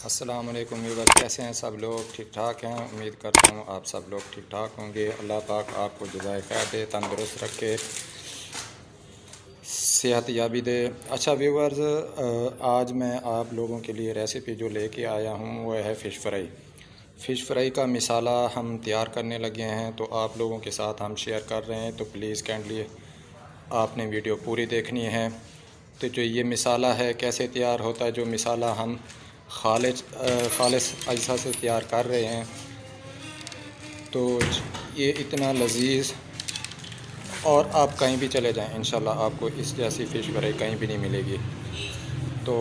अस्सलाम वालेकुम व्यूअर्स, कैसे हैं सब लोग? ठीक ठाक हैं। उम्मीद करता हूँ आप सब लोग ठीक ठाक होंगे। अल्लाह पाक आपको जज़ाए खैर दे, तंदुरुस्त रखे, सेहत याबी दे। अच्छा व्यूअर्स, आज मैं आप लोगों के लिए रेसिपी जो लेके आया हूँ वो है फ़िश फ्राई। फ़िश फ्राई का मिसाला हम तैयार करने लगे हैं, तो आप लोगों के साथ हम शेयर कर रहे हैं। तो प्लीज़ काइंडली आपने वीडियो पूरी देखनी है। तो जो ये मिसाला है कैसे तैयार होता है, जो मिसाला हम खालिस अज्जा से तैयार कर रहे हैं, तो ये इतना लजीज, और आप कहीं भी चले जाएं इंशाल्लाह आपको इस जैसी फ़िश फ्राई कहीं भी नहीं मिलेगी। तो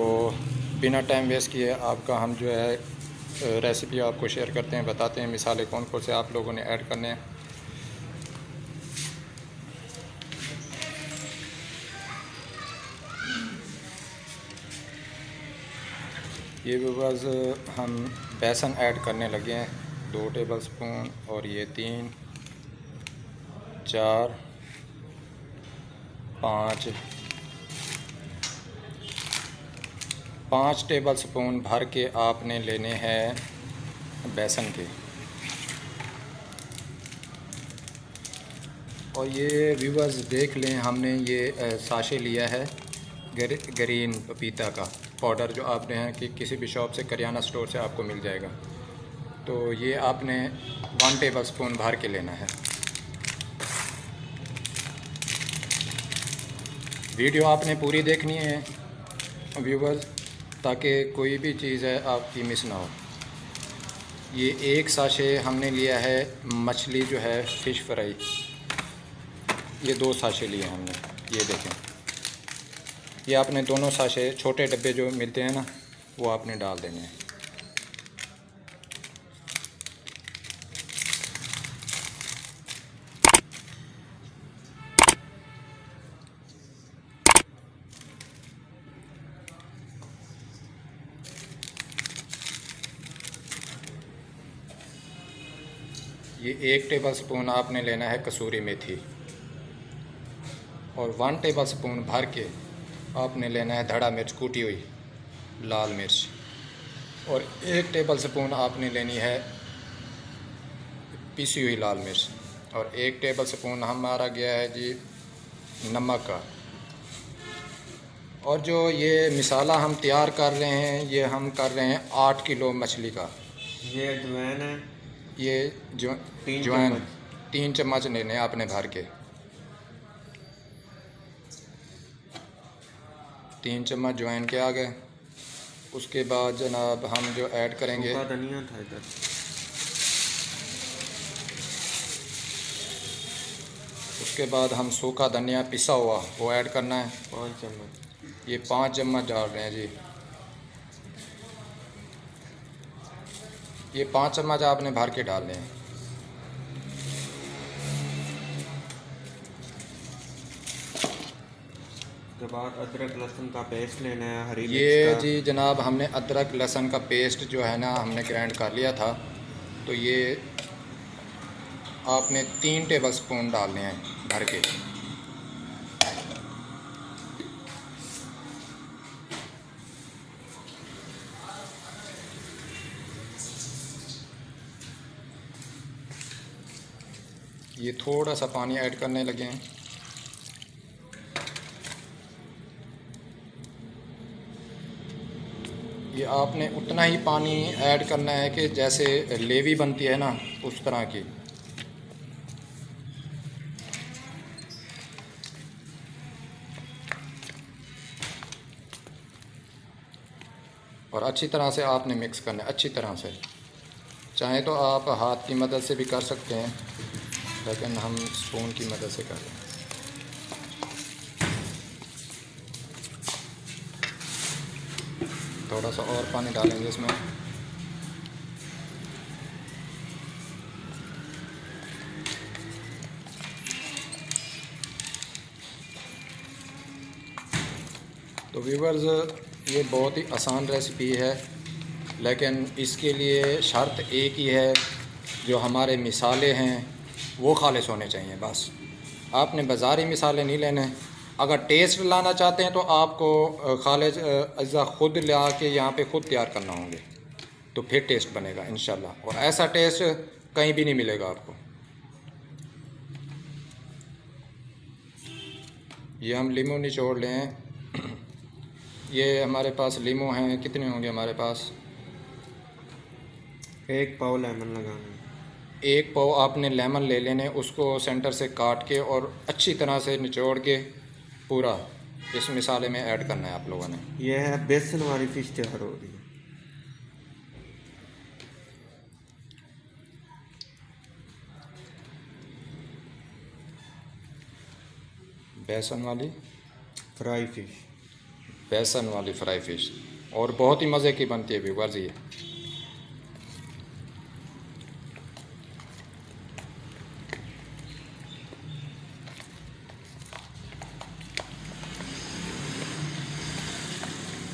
बिना टाइम वेस्ट किए आपका हम जो है रेसिपी आपको शेयर करते हैं, बताते हैं मिसाले कौन कौन से आप लोगों ने ऐड करने हैं। ये व्यूअर्स, हम बेसन ऐड करने लगे हैं 2 टेबल स्पून, और ये 3 4 5 टेबल स्पून भर के आपने लेने हैं बेसन के। और ये व्यूअर्स देख लें, हमने ये साशे लिया है ग्रीन पपीता का पाउडर, जो आपने हैं कि किसी भी शॉप से, करियाना स्टोर से आपको मिल जाएगा। तो ये आपने 1 टेबल स्पून भर के लेना है। वीडियो आपने पूरी देखनी है व्यूअर्स, ताकि कोई भी चीज़ है आपकी मिस ना हो। ये एक साशे हमने लिया है मछली जो है फ़िश फ्राई, ये 2 साशे लिए हमने। ये देखें, ये आपने दोनों साशे, छोटे डब्बे जो मिलते हैं ना, वो आपने डाल देने हैं। ये 1 टेबल स्पून आपने लेना है कसूरी मेथी, और 1 टेबल स्पून भर के आपने लेना है धड़ा मिर्च, कूटी हुई लाल मिर्च, और 1 टेबल स्पून आपने लेनी है पीसी हुई लाल मिर्च, और 1 टेबल स्पून हमारा गया है जी नमक का। और जो ये मिसाला हम तैयार कर रहे हैं, ये हम कर रहे हैं 8 किलो मछली का। ये अजवाइन है, ये जवाइन 3 चम्मच लेने आपने भर के, 3 चम्मच जवाइन के आ गए। उसके बाद जनाब हम जो ऐड करेंगे, सूखा धनिया था इधर, उसके बाद हम सूखा धनिया पिसा हुआ वो ऐड करना है 5 चम्मच। ये 5 चम्मच डाल रहे हैं जी। ये 5 चम्मच आपने भर के डालने हैं। उसके बाद अदरक लहसुन का पेस्ट लेना है, हरी ये मिर्च का। जी जनाब, हमने अदरक लहसुन का पेस्ट जो है ना, हमने ग्राइंड कर लिया था। तो ये आपने 3 टेबल स्पून डालने हैं भर के। ये थोड़ा सा पानी ऐड करने लगे हैं। ये आपने उतना ही पानी ऐड करना है कि जैसे लेवी बनती है ना, उस तरह की। और अच्छी तरह से आपने मिक्स करना है, अच्छी तरह से। चाहे तो आप हाथ की मदद से भी कर सकते हैं, लेकिन हम स्पून की मदद से कर रहे हैं। थोड़ा सा और पानी डालेंगे इसमें। तो व्यूअर्स, ये बहुत ही आसान रेसिपी है, लेकिन इसके लिए शर्त एक ही है, जो हमारे मिसाले हैं वो खालिस होने चाहिए बस। आपने बाज़ारी मिसाले नहीं लेने। अगर टेस्ट लाना चाहते हैं तो आपको खालिस अज्जा ख़ुद ला के यहाँ पे ख़ुद तैयार करना होंगे। तो फिर टेस्ट बनेगा इंशाल्लाह। और ऐसा टेस्ट कहीं भी नहीं मिलेगा आपको। ये हम लीमू निचोड़ लें। ये हमारे पास लीमू हैं, कितने होंगे हमारे पास? 1 पाव लेमन लगाना है। 1 पाव आपने लेमन ले लेने, उसको सेंटर से काट के और अच्छी तरह से निचोड़ के पूरा इस मिसाले में ऐड करना है आप लोगों ने। ये है बेसन वाली फिश तैयार हो रही है। बेसन वाली फ्राई फिश। बेसन वाली फ्राई फिश, और बहुत ही मज़े की बनती है व्यूअर्स ये।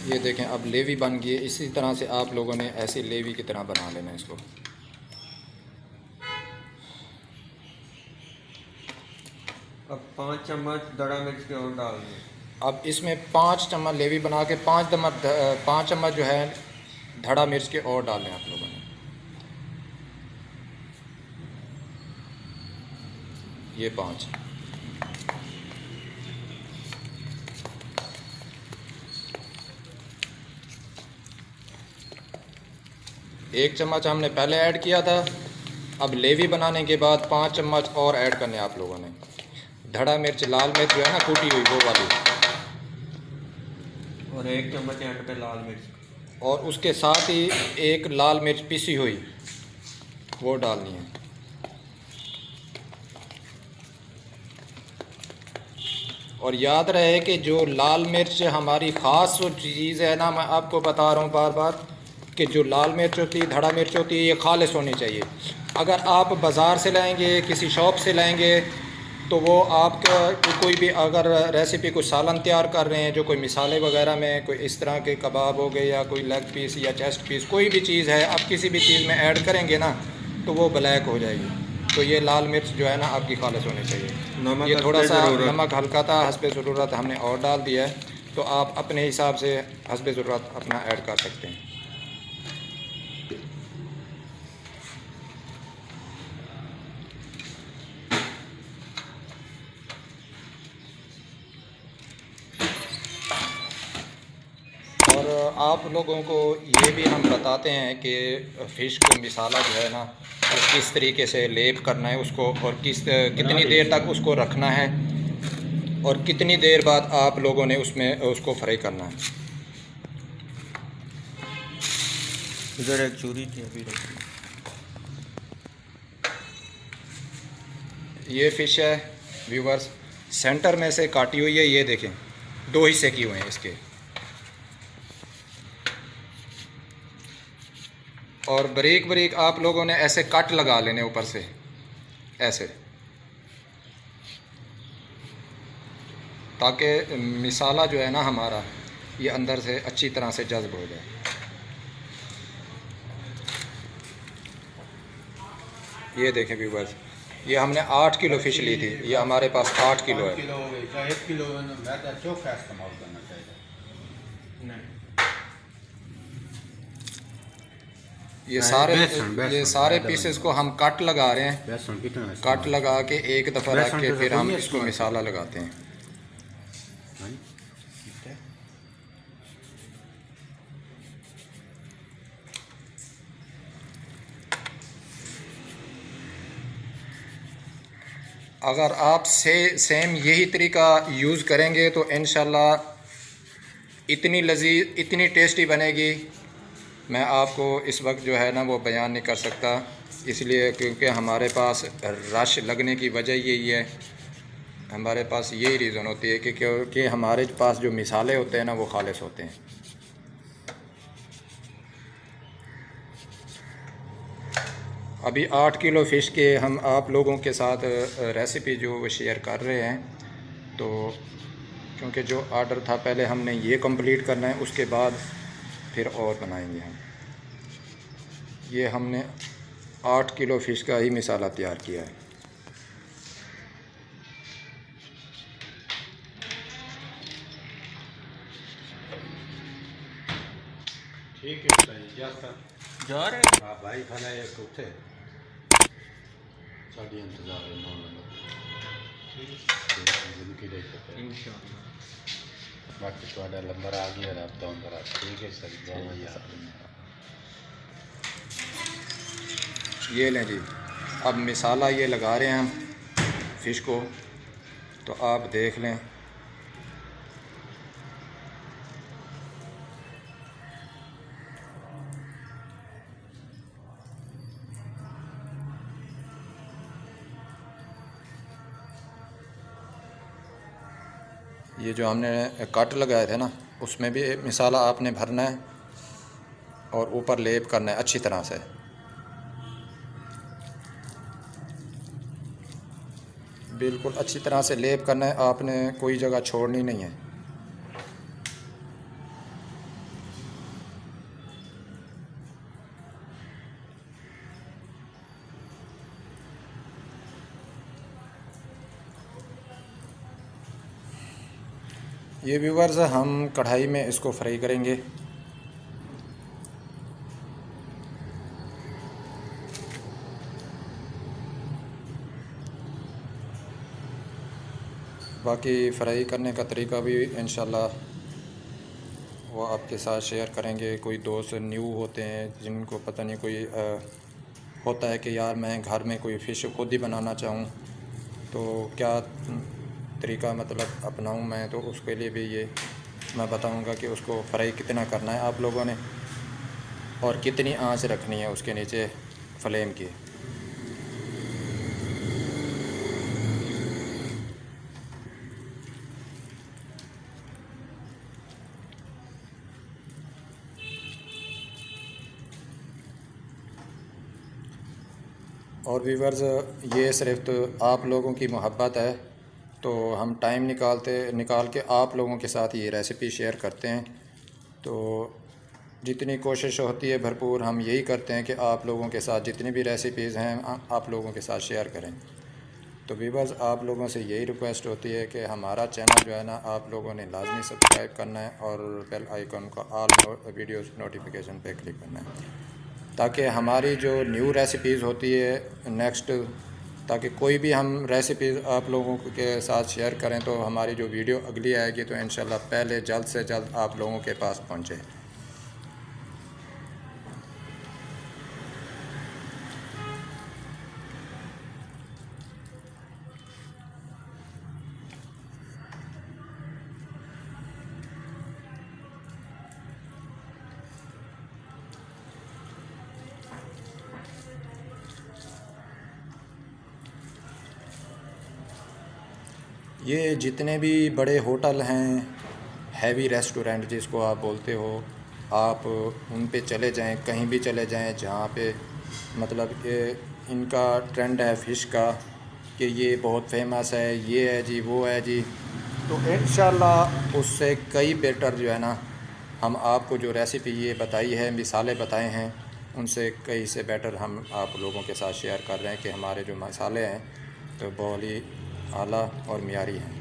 ये देखें अब लेवी बन गई है। इसी तरह से आप लोगों ने ऐसी लेवी की तरह बना लेना इसको। अब 5 चम्मच दड़ा मिर्च के और डाल दें। अब इसमें 5 चम्मच लेवी बना के 5 चम्मच जो है धड़ा मिर्च के और डालें आप लोगों ने। ये 5। एक चम्मच हमने पहले ऐड किया था। अब लेवी बनाने के बाद 5 चम्मच और ऐड करने आप लोगों ने। धड़ा मिर्च, लाल मिर्च जो है ना कूटी हुई वो वाली, और 1 चम्मच एंड पे लाल मिर्च। और उसके साथ ही 1 लाल मिर्च पिसी हुई वो डालनी है। और याद रहे कि जो लाल मिर्च हमारी ख़ास चीज़ है ना, मैं आपको बता रहा हूँ बार बार कि जो लाल मिर्च होती है, धड़ा मिर्च होती है, ये खालिस होनी चाहिए। अगर आप बाज़ार से लाएंगे, किसी शॉप से लाएंगे, तो वो आपका कोई भी अगर रेसिपी कोई सालन तैयार कर रहे हैं, जो कोई मिसाले वगैरह में कोई इस तरह के कबाब हो गए या कोई लेग पीस या चेस्ट पीस, कोई भी चीज़ है आप किसी भी चीज़ में ऐड करेंगे ना तो वो ब्लैक हो जाएगी। तो ये लाल मिर्च जो है ना आपकी खालिस होनी चाहिए। नमक ये थोड़ा सा ज़रूरत। नमक हल्का था, हस्बे ज़रूरत हमने और डाल दिया है, तो आप अपने हिसाब से हस्बे ज़रूरत अपना ऐड कर सकते हैं। और आप लोगों को ये भी हम बताते हैं कि फ़िश को मिसाला जो है ना वो किस तरीके से लेप करना है उसको, और कितनी देर तक उसको रखना है, और कितनी देर बाद आप लोगों ने उसमें उसको फ्राई करना है। इधर एक चूरी थी अभी रखी। ये फ़िश है व्यूवर्स, सेंटर में से काटी हुई है। ये देखें 2 हिस्से किए हुए हैं इसके, और बारीक बारीक आप लोगों ने ऐसे कट लगा लेने ऊपर से ऐसे, ताकि मिसाला जो है ना हमारा ये अंदर से अच्छी तरह से जज्ब हो जाए। ये देखें व्यूवर्स, ये हमने 8 किलो फ़िश ली थी, ये हमारे पास 8 किलो है। 1 किलो मैदा चोखा इस्तेमाल करना चाहिए। नहीं, ये सारे पीसेस को हम कट लगा रहे हैं। बेसन कितना कट लगा के एक दफ़ा रख के बेसन फिर हम तो इसको मिसाला लगाते हैं। अगर आप सेम यही तरीका यूज़ करेंगे तो इंशाल्लाह इतनी लजीज, इतनी टेस्टी बनेगी, मैं आपको इस वक्त जो है ना वो बयान नहीं कर सकता। इसलिए क्योंकि हमारे पास रश लगने की वजह यही है, हमारे पास यही रीज़न होती है कि क्योंकि हमारे पास जो मिसाले होते हैं ना वो खालिस होते हैं। अभी 8 किलो फ़िश के हम आप लोगों के साथ रेसिपी जो वो शेयर कर रहे हैं, तो क्योंकि जो ऑर्डर था पहले हमने ये कंप्लीट करना है, उसके बाद फिर और बनाएंगे हम। ये हमने 8 किलो फ़िश का ही मिसाला तैयार किया है। ठीक है सही जाता जा रहे हैं। हाँ भाई खाना एक उठे साड़ी इंतजार है 9 नंबर जिनकी रही सकते इंशाल्लाह। बाकी थोड़ा नंबर आ गया अब तो अंदर ठीक है सर ये लें जी, अब मिसाला ये लगा रहे हैं हम फ़िश को, तो आप देख लें। ये जो हमने कट लगाए थे ना, उसमें भी मिसाला आपने भरना है और ऊपर लेप करना है अच्छी तरह से। बिल्कुल अच्छी तरह से लेप करना है, आपने कोई जगह छोड़नी नहीं है। ये व्यूअर्स हम कढ़ाई में इसको फ्राई करेंगे। बाकी फ्राई करने का तरीका भी इंशाल्लाह वो आपके साथ शेयर करेंगे। कोई दोस्त न्यू होते हैं जिनको पता नहीं, कोई होता है कि यार मैं घर में कोई फ़िश खुद ही बनाना चाहूँ तो क्या तरीका मतलब अपनाऊँ मैं, तो उसके लिए भी ये मैं बताऊँगा कि उसको फ्राई कितना करना है आप लोगों ने और कितनी आंच रखनी है उसके नीचे फ्लेम की। और व्यूअर्स ये सिर्फ तो आप लोगों की मोहब्बत है, तो हम टाइम निकाल के आप लोगों के साथ ये रेसिपी शेयर करते हैं। तो जितनी कोशिश होती है भरपूर हम यही करते हैं कि आप लोगों के साथ जितनी भी रेसिपीज़ हैं आप लोगों के साथ शेयर करें। तो व्यूअर्स आप लोगों से यही रिक्वेस्ट होती है कि हमारा चैनल जो है ना, आप लोगों ने लाजमी सब्सक्राइब करना है और बेल आइकन का ऑल वीडियोस नोटिफिकेशन पे क्लिक करना है, ताकि हमारी जो न्यू रेसिपीज़ होती है नेक्स्ट, ताकि कोई भी हम रेसिपीज़ आप लोगों के साथ शेयर करें तो हमारी जो वीडियो अगली आएगी तो इंशाल्लाह पहले जल्द से जल्द आप लोगों के पास पहुँचे। ये जितने भी बड़े होटल हैं, हैवी रेस्टोरेंट जिसको आप बोलते हो, आप उन पे चले जाएं, कहीं भी चले जाएं जहाँ पे मतलब कि इनका ट्रेंड है फ़िश का कि ये बहुत फेमस है, ये है जी, वो है जी, तो इंशाल्लाह उससे कई बेटर जो है ना, हम आपको जो रेसिपी ये बताई है, मिसालें बताए हैं, उनसे कई से बेटर हम आप लोगों के साथ शेयर कर रहे हैं कि हमारे जो मसाले हैं तो बहुत ही आला और मियारी हैं।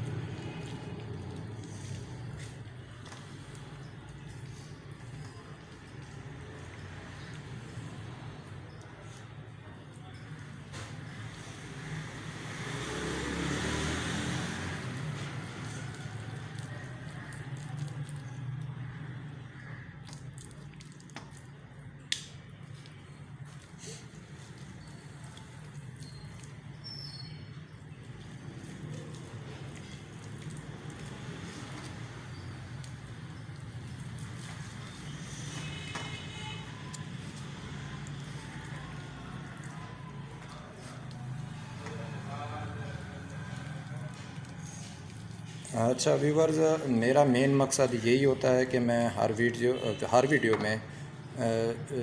अच्छा व्यूवर्स, मेरा मेन मकसद यही होता है कि मैं हर वीडियो में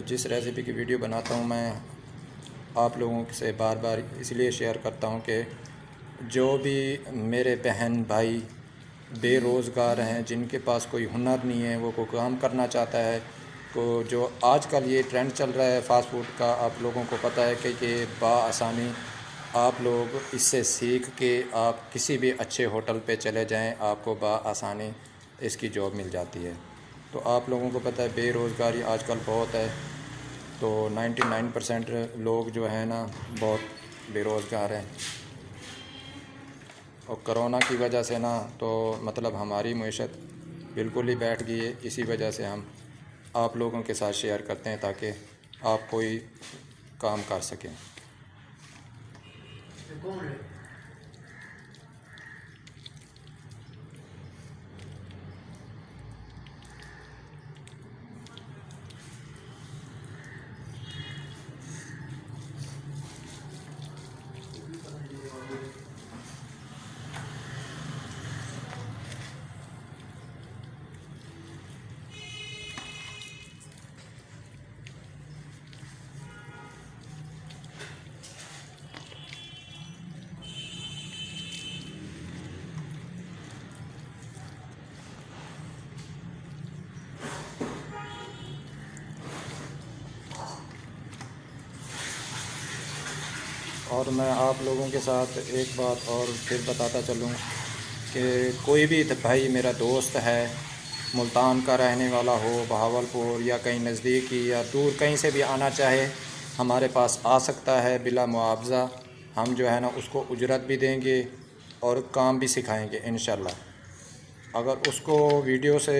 जिस रेसिपी की वीडियो बनाता हूँ मैं आप लोगों से बार बार इसलिए शेयर करता हूँ कि जो भी मेरे बहन भाई बेरोज़गार हैं, जिनके पास कोई हुनर नहीं है, वो कोई काम करना चाहता है, तो जो आजकल ये ट्रेंड चल रहा है फ़ास्ट फूड का, आप लोगों को पता है कि ये बआसानी आप लोग इससे सीख के आप किसी भी अच्छे होटल पे चले जाएं, आपको बआसानी इसकी जॉब मिल जाती है। तो आप लोगों को पता है बेरोज़गारी आजकल बहुत है, तो 99% लोग जो है ना बहुत बेरोज़गार हैं। और कोरोना की वजह से ना तो मतलब हमारी मईशत बिल्कुल ही बैठ गई है। इसी वजह से हम आप लोगों के साथ शेयर करते हैं ताकि आप कोई काम कर सकें। और मैं आप लोगों के साथ एक बात और फिर बताता चलूँ कि कोई भी भाई मेरा दोस्त है मुल्तान का रहने वाला हो, बहावलपुर या कहीं नज़दीकी या दूर कहीं से भी आना चाहे हमारे पास आ सकता है बिला मुआवज़ा। हम जो है ना उसको उजरत भी देंगे और काम भी सिखाएंगे इंशाल्लाह। अगर उसको वीडियो से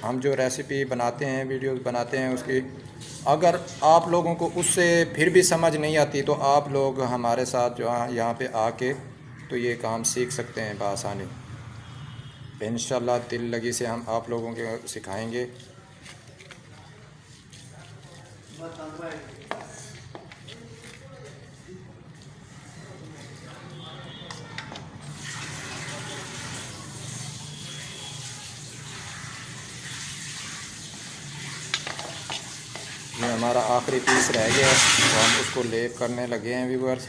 हम जो रेसिपी बनाते हैं, वीडियोस बनाते हैं उसकी, अगर आप लोगों को उससे फिर भी समझ नहीं आती तो आप लोग हमारे साथ जो यहाँ पे आके तो ये काम सीख सकते हैं बआसानी। इंशाल्लाह दिल लगी से हम आप लोगों के सिखाएंगे। ये हमारा आखिरी पीस रह गया है तो हम उसको लेप करने लगे हैं व्यूअर्स।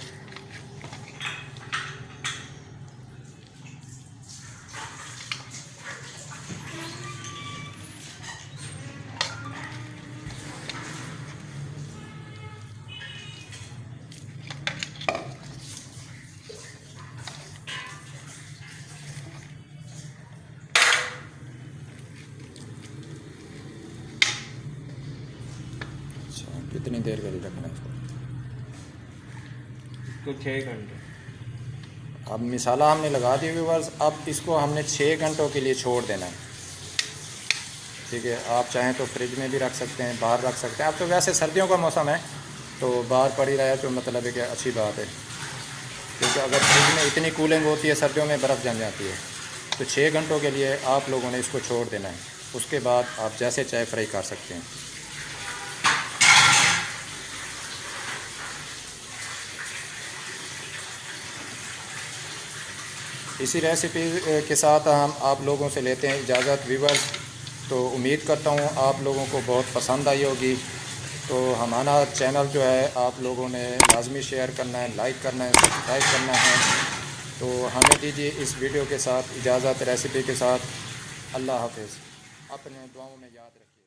कितनी देर के लिए रखना है इसको? तो 6 घंटे। अब मिसाला हमने लगा दी व्यूअर्स, अब इसको हमने 6 घंटों के लिए छोड़ देना है। ठीक है, आप चाहें तो फ्रिज में भी रख सकते हैं, बाहर रख सकते हैं। अब तो वैसे सर्दियों का मौसम है तो बाहर पड़ी रहे तो मतलब है कि अच्छी बात है, क्योंकि अगर फ्रिज में इतनी कूलिंग होती है सर्दियों में बर्फ़ जम जाती है। तो 6 घंटों के लिए आप लोगों ने इसको छोड़ देना है। उसके बाद आप जैसे चाहे फ्राई कर सकते हैं। इसी रेसिपी के साथ हम आप लोगों से लेते हैं इजाज़त व्यूअर्स। तो उम्मीद करता हूँ आप लोगों को बहुत पसंद आई होगी। तो हमारा चैनल जो है आप लोगों ने लाजमी शेयर करना है, लाइक करना है, सब्सक्राइब करना है। तो हमें दीजिए इस वीडियो के साथ इजाज़त रेसिपी के साथ। अल्लाह हाफ़िज़। अपने दुआओं में याद रखिए।